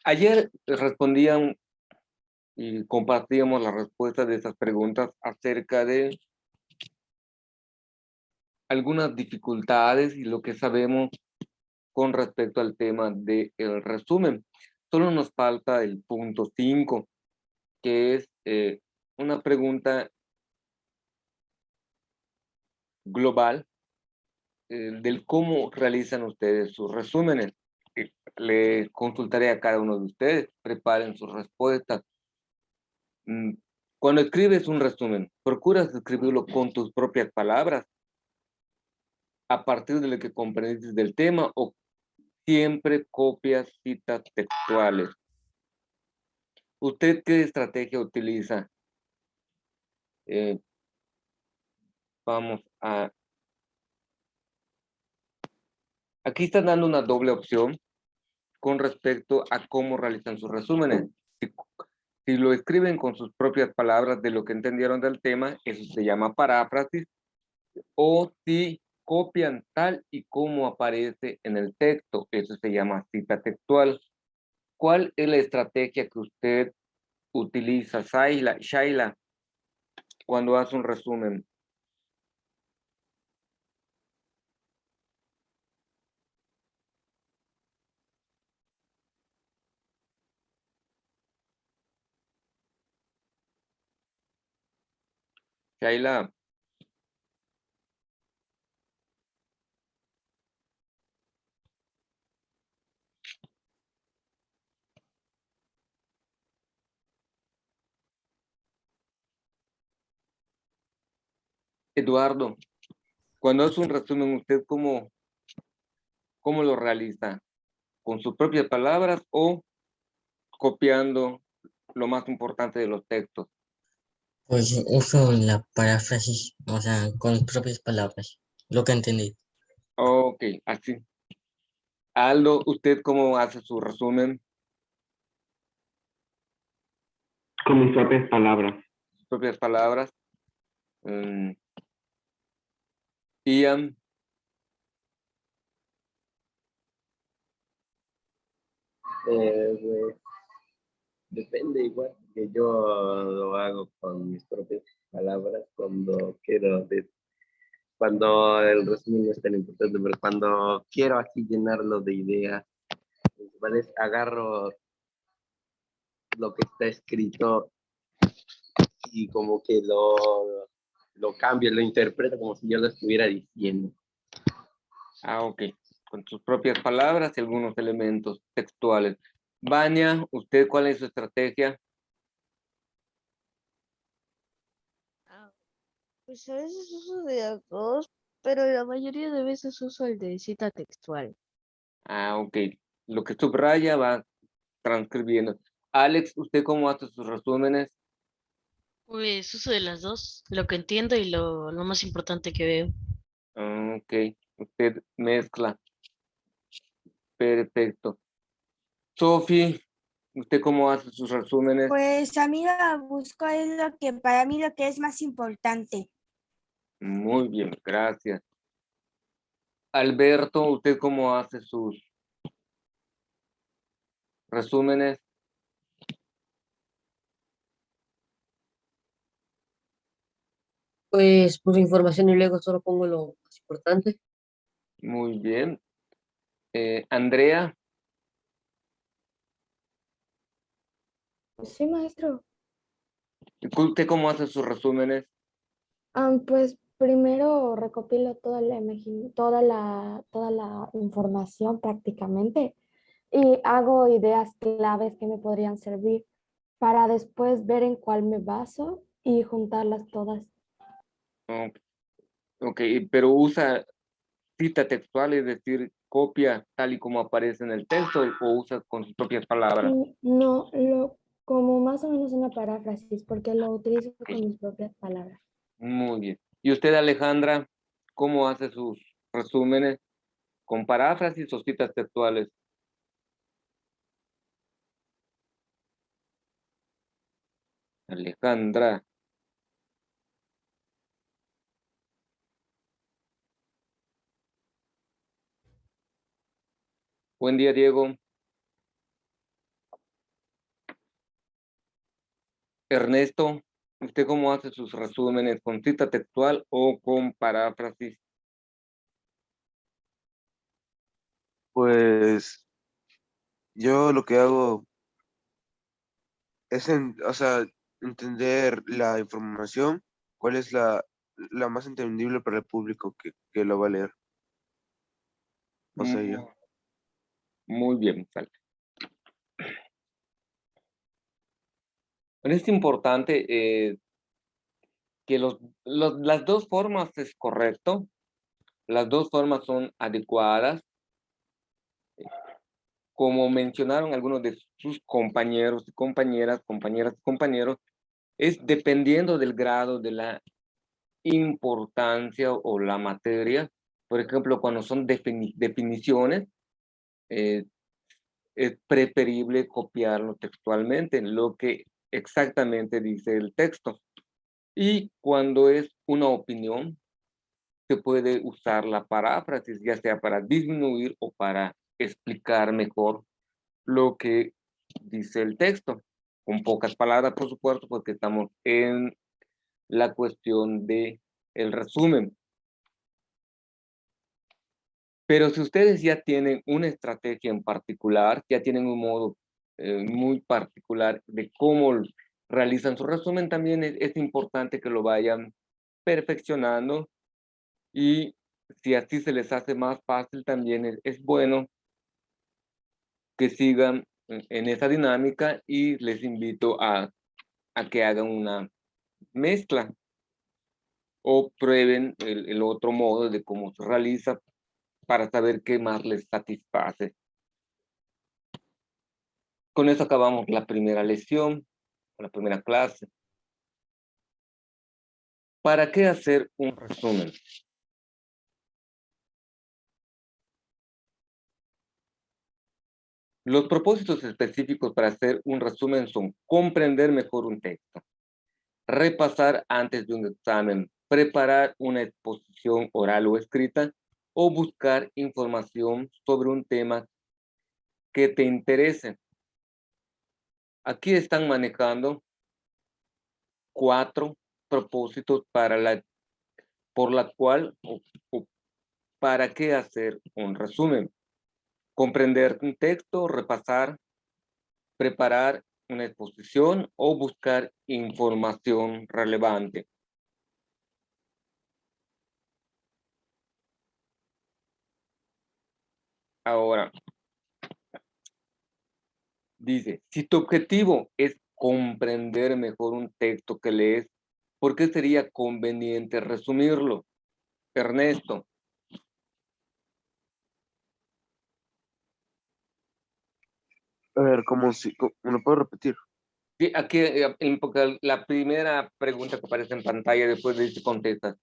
Ayer respondían y compartíamos las respuestas de esas preguntas acerca de algunas dificultades y lo que sabemos con respecto al tema del resumen. Solo nos falta el punto 5, que es una pregunta global del cómo realizan ustedes sus resúmenes. Le consultaré a cada uno de ustedes, preparen sus respuestas. Cuando escribes un resumen, procuras escribirlo con tus propias palabras, a partir de lo que comprendiste del tema, o siempre copias citas textuales. ¿Usted qué estrategia utiliza? Vamos a... Aquí están dando una doble opción con respecto a cómo realizan sus resúmenes. Si lo escriben con sus propias palabras de lo que entendieron del tema, eso se llama paráfrasis, o si copian tal y como aparece en el texto, eso se llama cita textual. ¿Cuál es la estrategia que usted utiliza, Shaila, cuando hace un resumen? Shaila, Eduardo, cuando hace un resumen, ¿usted cómo lo realiza? ¿Con sus propias palabras o copiando lo más importante de los textos? Pues uso la paráfrasis, o sea, con mis propias palabras, lo que entendí. Ok, así. Aldo, ¿usted cómo hace su resumen? Con mis propias palabras. Sus propias palabras. Ian, Pues, depende igual, que yo lo hago con mis propias palabras cuando el resumen no es tan importante, pero cuando quiero así llenarlo de ideas, pues, agarro lo que está escrito y como que lo cambio, lo interpreto como si yo lo estuviera diciendo. ok, con sus propias palabras y algunos elementos textuales. Vania, ¿usted cuál es su estrategia? Pues a veces uso de las dos, pero la mayoría de veces uso el de cita textual. Ok, lo que subraya va transcribiendo. Alex, ¿usted cómo hace sus resúmenes? Pues uso de las dos, lo que entiendo y lo más importante que veo. Ok, usted mezcla. Perfecto. Sophie, ¿usted cómo hace sus resúmenes? Pues a mí lo busco es lo que para mí lo que es más importante. Muy bien, gracias. Alberto, ¿usted cómo hace sus resúmenes? Pues puse información y luego solo pongo lo más importante. Muy bien. Andrea, Sí, maestro. ¿usted cómo hace sus resúmenes? Pues primero recopilo toda la información prácticamente y hago ideas claves que me podrían servir para después ver en cuál me baso y juntarlas todas. Ok, ok, pero usa cita textual, es decir, copia tal y como aparece en el texto, o usa con sus propias palabras. No, como más o menos una paráfrasis, porque lo utilizo Ok, con mis propias palabras. muy bien. ¿Y usted, Alejandra, cómo hace sus resúmenes? ¿Con paráfrasis o citas textuales? Alejandra. Buen día, Diego. Ernesto, ¿usted cómo hace sus resúmenes? ¿Con cita textual o con paráfrasis? Pues yo lo que hago es, o sea, entender la información, cuál es la más entendible para el público que lo va a leer. O sea, Mm, yo. Muy bien, sale. Pero es importante que las dos formas es correcto, las dos formas son adecuadas, como mencionaron algunos de sus compañeros y compañeras y compañeros, es dependiendo del grado de la importancia o la materia. Por ejemplo, cuando son definiciones, es preferible copiarlo textualmente, lo que exactamente dice el texto. Y cuando es una opinión, se puede usar la paráfrasis, ya sea para disminuir o para explicar mejor lo que dice el texto, con pocas palabras, por supuesto, porque estamos en la cuestión de el resumen. Pero si ustedes ya tienen una estrategia en particular, ya tienen un modo muy particular de cómo realizan su resumen, también es importante que lo vayan perfeccionando, y si así se les hace más fácil, también es bueno que sigan en esa dinámica, y les invito a que hagan una mezcla o prueben el otro modo de cómo se realiza para saber qué más les satisface. Con eso acabamos la primera lección, la primera clase. ¿Para qué hacer un resumen? Los propósitos específicos para hacer un resumen son comprender mejor un texto, repasar antes de un examen, preparar una exposición oral o escrita, o buscar información sobre un tema que te interese. Aquí están manejando 4 propósitos por la cual o para qué hacer un resumen. Comprender un texto, repasar, preparar una exposición o buscar información relevante. Ahora, dice, si tu objetivo es comprender mejor un texto que lees, ¿por qué sería conveniente resumirlo? Ernesto. A ver, ¿cómo si, ¿me lo puedo repetir? Sí, aquí porque la primera pregunta que aparece en pantalla después de este contestas.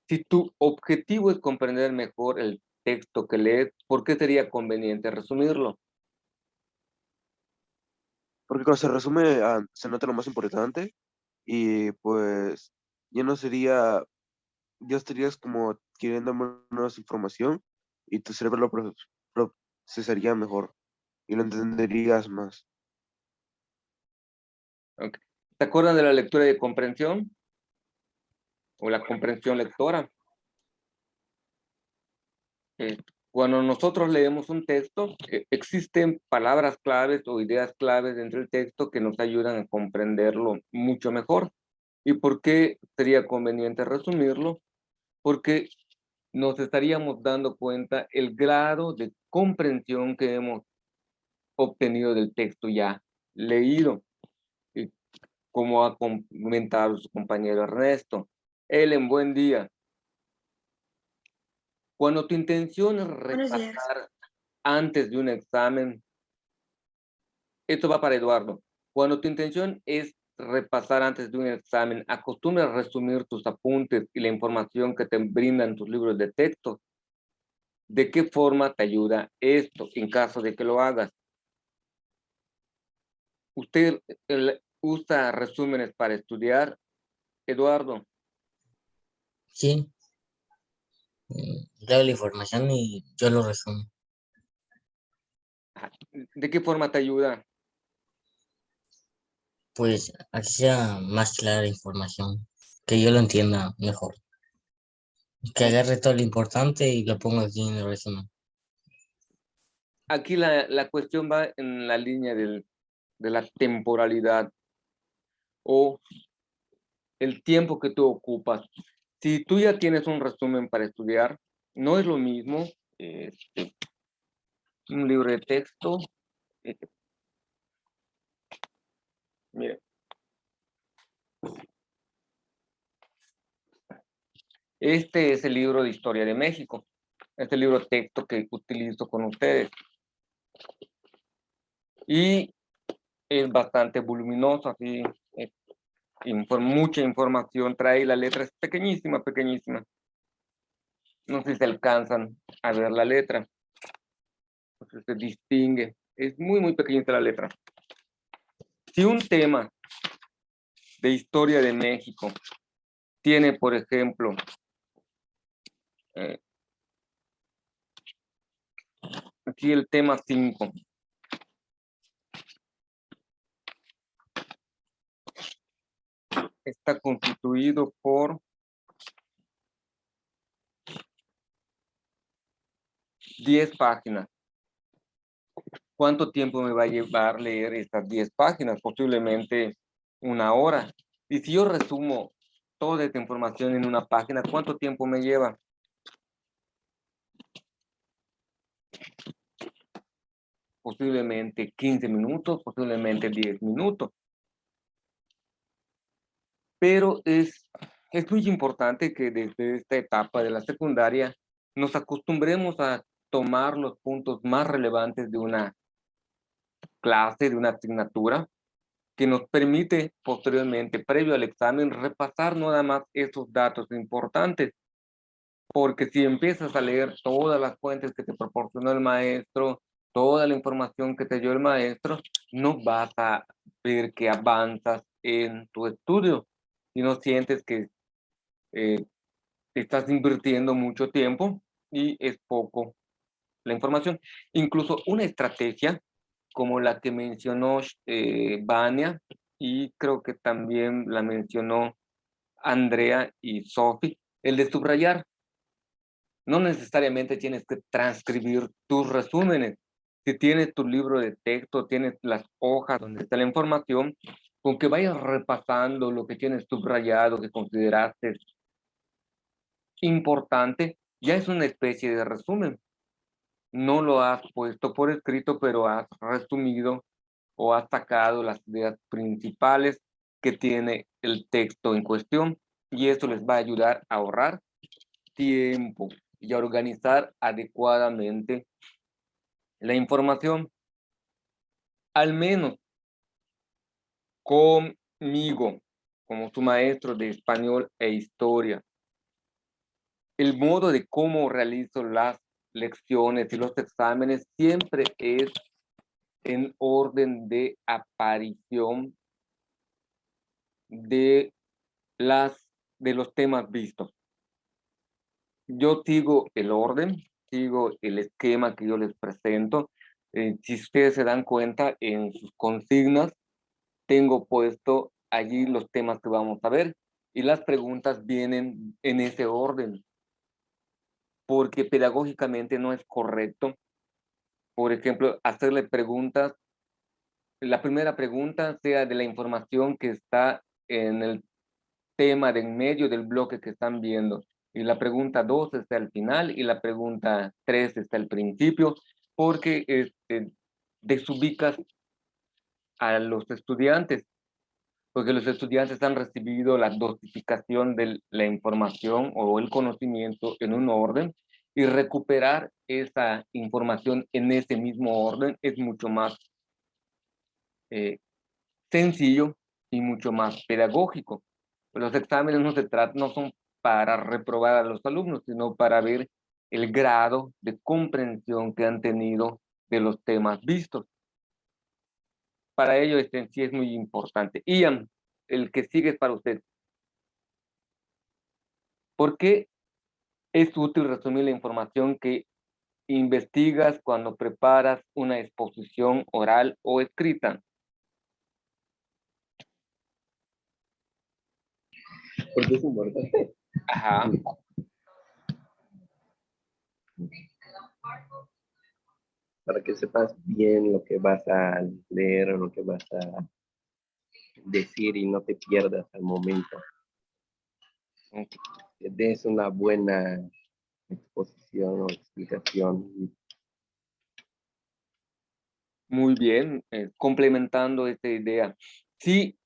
Si tu objetivo es comprender mejor el texto que lees, ¿por qué sería conveniente resumirlo? Porque cuando se resume, se nota lo más importante y pues ya no sería, ya estarías como adquiriendo menos información y tu cerebro lo procesaría mejor y lo entenderías más. Okay. ¿Se acuerdan de la lectura de comprensión? O la comprensión lectora. Cuando nosotros leemos un texto, existen palabras claves o ideas claves dentro del texto que nos ayudan a comprenderlo mucho mejor. ¿Y por qué sería conveniente resumirlo? Porque nos estaríamos dando cuenta el grado de comprensión que hemos obtenido del texto ya leído. Y como ha comentado su compañero Ernesto. Ellen, buen día. Cuando tu intención es Buenos días. repasar antes de un examen, esto va para Eduardo. Cuando tu intención es repasar antes de un examen, acostumbra a resumir tus apuntes y la información que te brindan tus libros de texto. ¿De qué forma te ayuda esto en caso de que lo hagas? ¿Usted usa resúmenes para estudiar, Eduardo? Sí, leo la información y yo lo resumo. ¿De qué forma te ayuda? pues así sea más clara la información, que yo lo entienda mejor. Que agarre todo lo importante y lo ponga aquí en el resumen. Aquí la cuestión va en la línea de la temporalidad o el tiempo que tú ocupas. Si tú ya tienes un resumen para estudiar, no es lo mismo un libro de texto. Mire, este es el libro de Historia de México. Este libro de texto que utilizo con ustedes. Y es bastante voluminoso, así, mucha información trae, la letra es pequeñísima, pequeñísima. No sé si se alcanzan a ver la letra. Entonces se distingue. Es muy, muy pequeñita la letra. Si un tema de historia de México tiene, por ejemplo, aquí el tema 5. Está constituido por 10 páginas. ¿Cuánto tiempo me va a llevar leer estas 10 páginas? Posiblemente 1 hora. Y si yo resumo toda esta información en una página, ¿cuánto tiempo me lleva? Posiblemente 15 minutos, posiblemente 10 minutos. Pero es muy importante que desde esta etapa de la secundaria nos acostumbremos a tomar los puntos más relevantes de una clase, de una asignatura, que nos permite posteriormente, previo al examen, repasar nada más esos datos importantes. Porque si empiezas a leer todas las fuentes que te proporcionó el maestro, toda la información que te dio el maestro, no vas a ver que avanzas en tu estudio y no sientes que estás invirtiendo mucho tiempo y es poco la información. Incluso una estrategia como la que mencionó Vania, y creo que también la mencionó Andrea y Sophie, el de subrayar. No necesariamente tienes que transcribir tus resúmenes. Si tienes tu libro de texto, tienes las hojas donde está la información, con que vayas repasando lo que tienes subrayado, que consideraste importante, ya es una especie de resumen. No lo has puesto por escrito, pero has resumido o has sacado las ideas principales que tiene el texto en cuestión, y eso les va a ayudar a ahorrar tiempo y a organizar adecuadamente la información. Al menos conmigo, como su maestro de español e historia, el modo de cómo realizo las lecciones y los exámenes siempre es en orden de aparición de los temas vistos. Yo sigo el orden, sigo el esquema que yo les presento. Si ustedes se dan cuenta, en sus consignas tengo puesto allí los temas que vamos a ver y las preguntas vienen en ese orden, porque pedagógicamente no es correcto, por ejemplo, hacerle preguntas. La primera pregunta sea de la información que está en el tema de en medio del bloque que están viendo. Y la pregunta 2 está al final y la pregunta 3 está al principio, porque desubicas a los estudiantes, porque los estudiantes han recibido la dosificación de la información o el conocimiento en un orden, y recuperar esa información en ese mismo orden es mucho más sencillo y mucho más pedagógico. Los exámenes no son para reprobar a los alumnos, sino para ver el grado de comprensión que han tenido de los temas vistos. Para ello, sí es muy importante. Ian, el que sigue es para usted. ¿Por qué es útil resumir la información que investigas cuando preparas una exposición oral o escrita? porque es importante. Ajá. Para que sepas bien lo que vas a leer o lo que vas a decir y no te pierdas al momento. Ok. Que des una buena exposición o explicación. Muy bien, complementando esta idea. Si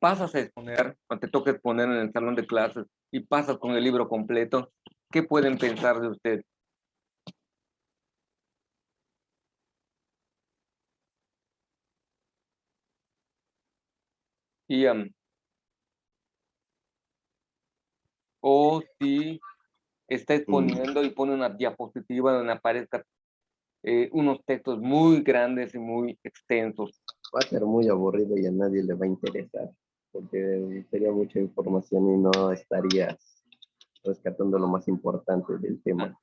pasas a exponer, o te toca exponer en el salón de clases y pasas con el libro completo, ¿qué pueden pensar de usted? Y, o si está exponiendo y pone una diapositiva donde aparezca unos textos muy grandes y muy extensos. Va a ser muy aburrido y a nadie le va a interesar, porque sería mucha información y no estarías rescatando lo más importante del tema.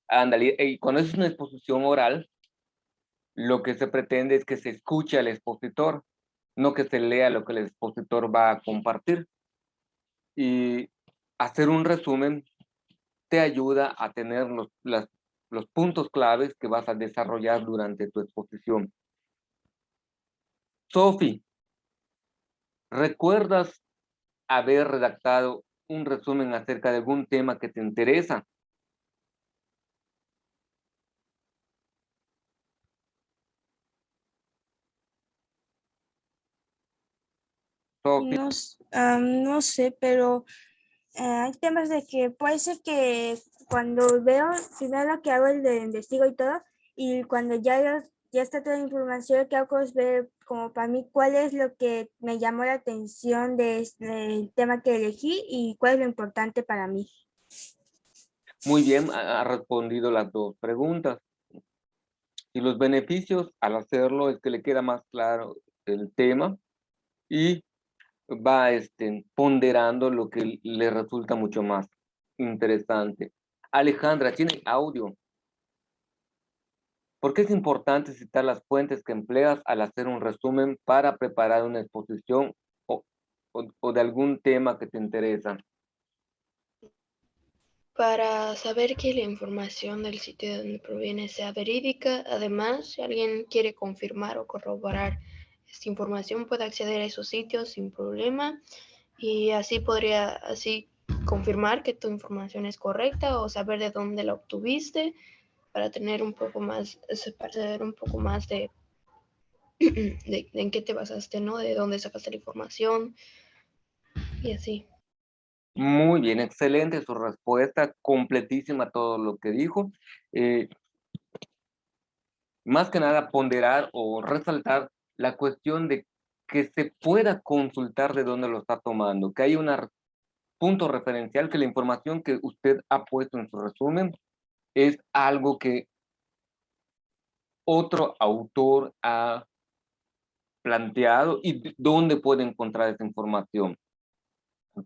Ándale, y cuando es una exposición oral, lo que se pretende es que se escuche al expositor, no que se lea lo que el expositor va a compartir. Y hacer un resumen te ayuda a tener los puntos claves que vas a desarrollar durante tu exposición. Sophie, ¿recuerdas haber redactado un resumen acerca de algún tema que te interesa? Sophie, No sé, pero hay temas de que puede ser que cuando veo, primero lo que hago es de investigo y todo, y cuando ya está toda la información, lo que hago es ver como para mí cuál es lo que me llamó la atención del tema que elegí y cuál es lo importante para mí. muy bien, ha respondido las dos preguntas. Y los beneficios al hacerlo es que le queda más claro el tema y va ponderando lo que le resulta mucho más interesante. Alejandra, tiene audio. ¿Por qué es importante citar las fuentes que empleas al hacer un resumen para preparar una exposición o de algún tema que te interesa? Para saber que la información del sitio de donde proviene sea verídica. Además, si alguien quiere confirmar o corroborar esta información, puede acceder a esos sitios sin problema y así podría confirmar que tu información es correcta o saber de dónde la obtuviste para tener un poco más, para saber un poco más de en qué te basaste, ¿no? De dónde sacaste la información y así. Muy bien, excelente su respuesta, completísima todo lo que dijo. Más que nada ponderar o resaltar la cuestión de que se pueda consultar de dónde lo está tomando, que hay un punto referencial, que la información que usted ha puesto en su resumen es algo que otro autor ha planteado y dónde puede encontrar esa información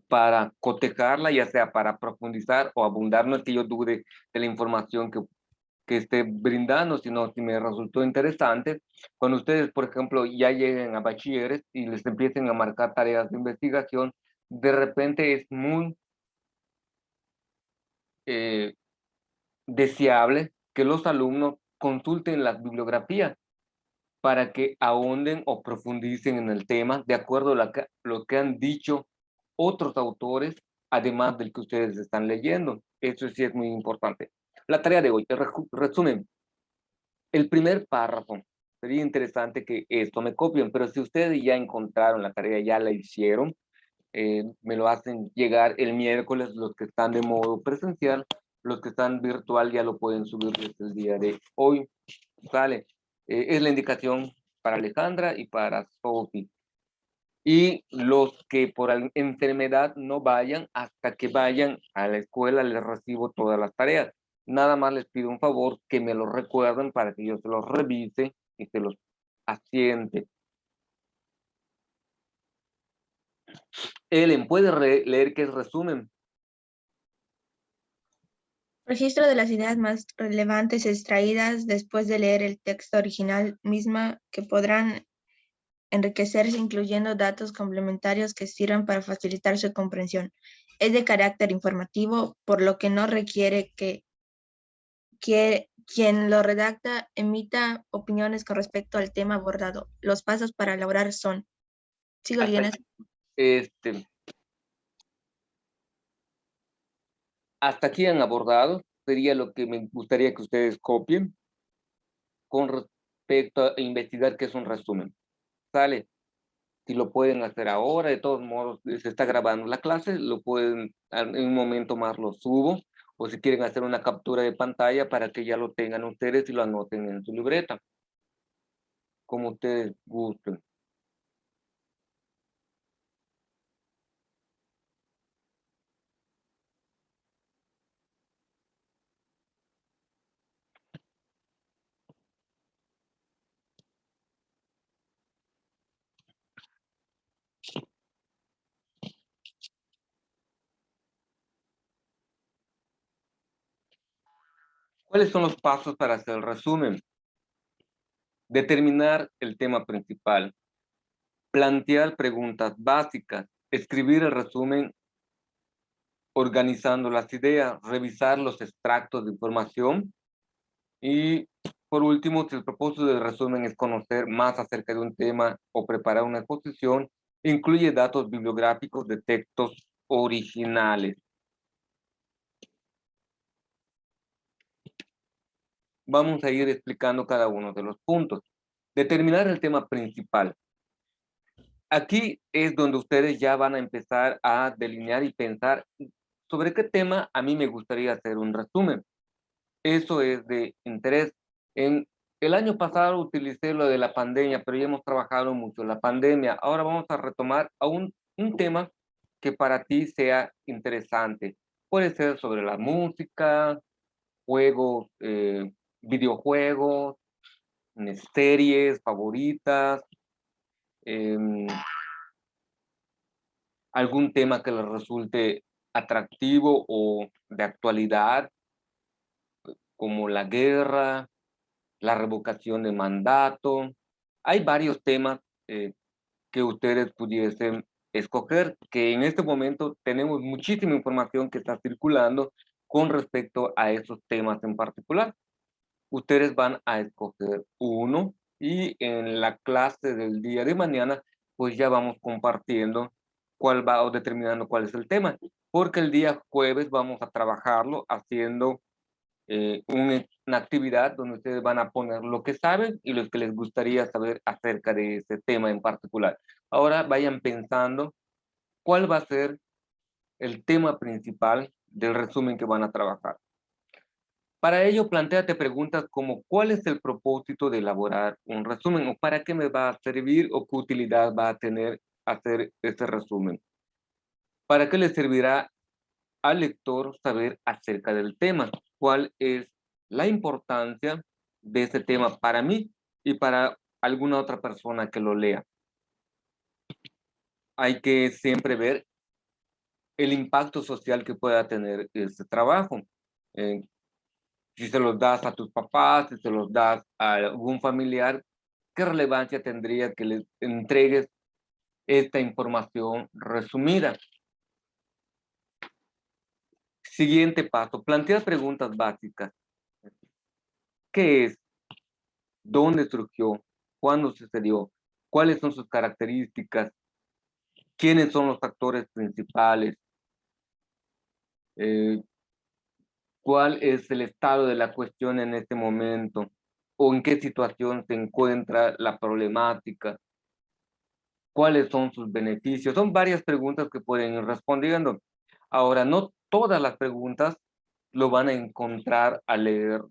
para cotejarla, ya sea para profundizar o abundar. No es que yo dude de la información que esté brindando, sino si me resultó interesante. Cuando ustedes, por ejemplo, ya lleguen a bachilleres y les empiecen a marcar tareas de investigación, de repente es muy deseable que los alumnos consulten las bibliografías para que ahonden o profundicen en el tema de acuerdo a lo que han dicho otros autores, además del que ustedes están leyendo. Eso sí es muy importante. La tarea de hoy, el resumen. El primer párrafo, sería interesante que esto me copien, pero si ustedes ya encontraron la tarea, ya la hicieron, me lo hacen llegar el miércoles, los que están de modo presencial, los que están virtual ya lo pueden subir desde el día de hoy. Sale. Es la indicación para Alejandra y para Sophie. Y los que por enfermedad no vayan, hasta que vayan a la escuela les recibo todas las tareas. Nada más les pido un favor, que me lo recuerden para que yo se los revise y se los asiente. Ellen, ¿puede leer qué es resumen? Registro de las ideas más relevantes extraídas después de leer el texto original misma que podrán enriquecerse incluyendo datos complementarios que sirvan para facilitar su comprensión. Es de carácter informativo, por lo que no requiere que quien lo redacta emita opiniones con respecto al tema abordado. Los pasos para elaborar son... ¿Sigo leyendo? Hasta aquí han abordado, sería lo que me gustaría que ustedes copien con respecto a investigar qué es un resumen. ¿Sale? Si lo pueden hacer ahora, de todos modos, se está grabando la clase, lo pueden, en un momento más lo subo, o si quieren hacer una captura de pantalla para que ya lo tengan ustedes y lo anoten en su libreta, como ustedes gusten. ¿Cuáles son los pasos para hacer el resumen? Determinar el tema principal, plantear preguntas básicas, escribir el resumen organizando las ideas, revisar los extractos de información y, por último, si el propósito del resumen es conocer más acerca de un tema o preparar una exposición, incluye datos bibliográficos de textos originales. Vamos a ir explicando cada uno de los puntos. Determinar el tema principal. Aquí es donde ustedes ya van a empezar a delinear y pensar sobre qué tema a mí me gustaría hacer un resumen. Eso es de interés. El año pasado utilicé lo de la pandemia, pero ya hemos trabajado mucho la pandemia. Ahora vamos a retomar a un tema que para ti sea interesante. Puede ser sobre la música, juegos, videojuegos, series favoritas, algún tema que les resulte atractivo o de actualidad, como la guerra, la revocación de mandato. Hay varios temas que ustedes pudiesen escoger, que en este momento tenemos muchísima información que está circulando con respecto a esos temas en particular. Ustedes van a escoger uno y en la clase del día de mañana, pues ya vamos compartiendo cuál va o determinando cuál es el tema, porque el día jueves vamos a trabajarlo haciendo una actividad donde ustedes van a poner lo que saben y lo que les gustaría saber acerca de ese tema en particular. Ahora vayan pensando cuál va a ser el tema principal del resumen que van a trabajar. Para ello, plantéate preguntas como ¿cuál es el propósito de elaborar un resumen? ¿O para qué me va a servir o qué utilidad va a tener hacer ese resumen? ¿Para qué le servirá al lector saber acerca del tema? ¿Cuál es la importancia de ese tema para mí y para alguna otra persona que lo lea? Hay que siempre ver el impacto social que pueda tener este trabajo. Si se los das a tus papás, si se los das a algún familiar, ¿qué relevancia tendría que les entregues esta información resumida? Siguiente paso, plantea preguntas básicas. ¿Qué es? ¿Dónde surgió? ¿Cuándo sucedió? ¿Cuáles son sus características? ¿Quiénes son los actores principales? ¿Cuál es el estado de la cuestión en este momento? ¿O en qué situación se encuentra la problemática? ¿Cuáles son sus beneficios? Son varias preguntas que pueden ir respondiendo. Ahora, no todas las preguntas lo van a encontrar al leer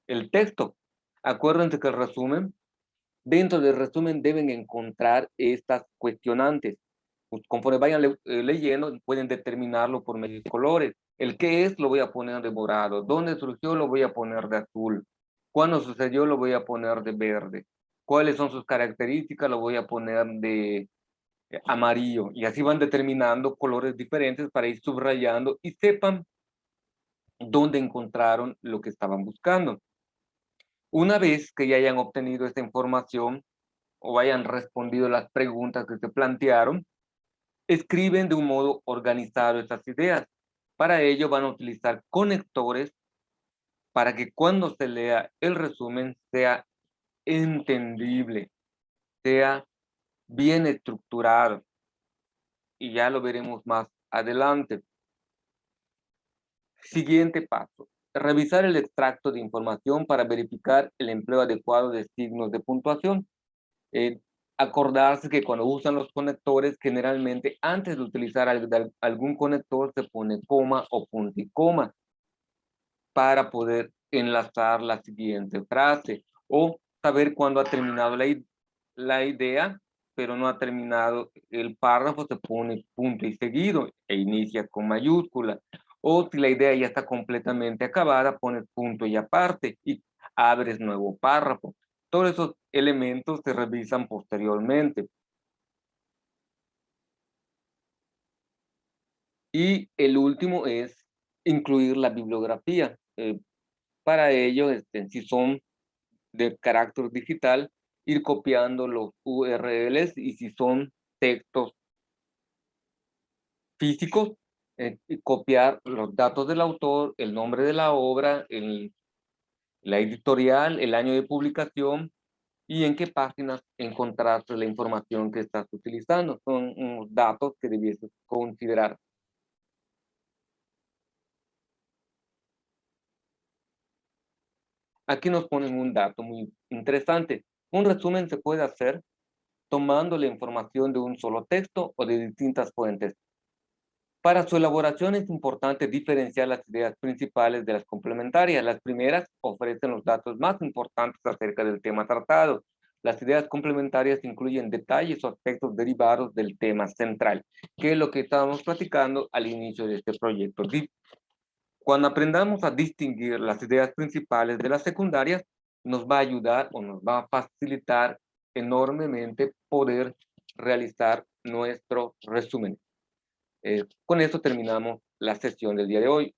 el texto. Acuérdense que el resumen, dentro del resumen deben encontrar estas cuestionantes. Pues conforme vayan leyendo, pueden determinarlo por medio de colores. El qué es lo voy a poner de morado. ¿Dónde surgió? Lo voy a poner de azul. ¿Cuándo sucedió? Lo voy a poner de verde. ¿Cuáles son sus características? Lo voy a poner de amarillo. Y así van determinando colores diferentes para ir subrayando y sepan dónde encontraron lo que estaban buscando. Una vez que ya hayan obtenido esta información, o hayan respondido las preguntas que se plantearon, escriben de un modo organizado estas ideas. Para ello van a utilizar conectores para que cuando se lea el resumen sea entendible, sea bien estructurado. Y ya lo veremos más adelante. Siguiente paso. Revisar el extracto de información para verificar el empleo adecuado de signos de puntuación. Acordarse que cuando usan los conectores, generalmente antes de utilizar algún conector se pone coma o punto y coma para poder enlazar la siguiente frase, o saber cuándo ha terminado la idea, pero no ha terminado el párrafo, se pone punto y seguido e inicia con mayúscula. O si la idea ya está completamente acabada, pones punto y aparte y abres nuevo párrafo. Todos esos elementos se revisan posteriormente. Y el último es incluir la bibliografía. Para ello, si son de carácter digital, ir copiando los URLs, y si son textos físicos, copiar los datos del autor, el nombre de la obra, la editorial, el año de publicación y en qué páginas encontraste la información que estás utilizando. Son unos datos que debieses considerar. Aquí nos ponen un dato muy interesante. Un resumen se puede hacer tomando la información de un solo texto o de distintas fuentes. Para su elaboración es importante diferenciar las ideas principales de las complementarias. Las primeras ofrecen los datos más importantes acerca del tema tratado. Las ideas complementarias incluyen detalles o aspectos derivados del tema central, que es lo que estábamos platicando al inicio de este proyecto. Cuando aprendamos a distinguir las ideas principales de las secundarias, nos va a ayudar o nos va a facilitar enormemente poder realizar nuestro resumen. Con esto terminamos la sesión del día de hoy.